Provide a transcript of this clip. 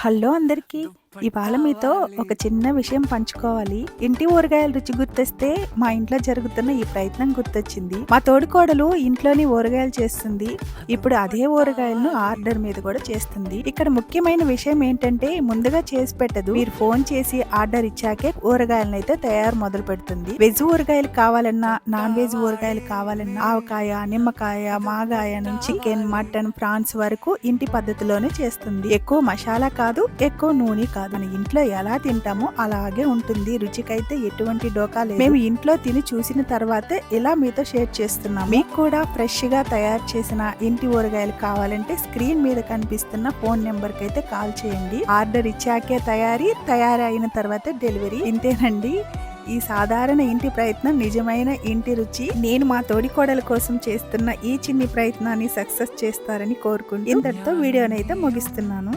Hello అందరికీ. ఇవాళ మీతో ఒక చిన్న విషయం పంచుకోవాలి. ఇంటి ఊరగాయల రుచి గుర్తొస్తే మా ఇంట్లో జరుగుతున్న ఈ ప్రయత్నం గుర్తొచ్చింది. మా తోడికోడలు ఇంట్లోని ఊరగాయలు చేస్తుంది. ఇప్పుడు అదే ఊరగాయలను ఆర్డర్ మీద కూడా చేస్తుంది. ఇక్కడ ముఖ్యమైన విషయం ఏంటంటే ముందుగా చేసి పెట్టదు. మీరు ఫోన్ చేసి ఆర్డర్ ఇచ్చాకే ఊరగాయలను అయితే తయారు మొదలు పెడుతుంది. వెజ్ ఊరగాయలు కావాలన్నా, నాన్ వెజ్ ఊరగాయలు కావాలన్నా, ఆవకాయ, నిమ్మకాయ, మాగాయ నుంచి చికెన్, మటన్, ప్రాన్స్ వరకు ఇంటి పద్ధతిలోనే చేస్తుంది. ఎక్కువ మసాలా కాదు, ఎక్కువ నూనె కాదు. మన ఇంట్లో ఎలా తింటామో అలాగే ఉంటుంది. రుచికైతే ఎటువంటి డోకా లేదు. మేము ఇంట్లో తిని చూసిన తర్వాతే ఇలా మీతో షేర్ చేస్తున్నాం. మీకు కూడా ఫ్రెష్ గా తయారు చేసిన ఇంటి ఊరగాయలు కావాలంటే స్క్రీన్ మీద కనిపిస్తున్న ఫోన్ నెంబర్ కి అయితే కాల్ చేయండి. ఆర్డర్ ఇచ్చాకే తయారీ అయిన తర్వాతే డెలివరీ. ఇంతేనండి ఈ సాధారణ ఇంటి ప్రయత్నం నిజమైన ఇంటి రుచి. నేను మా తోడికోడల కోసం చేస్తున్న ఈ చిన్ని ప్రయత్నాన్ని సక్సెస్ చేస్తారని కోరుకుంటూ ఇంతటితో వీడియోనైతే ముగిస్తున్నాను.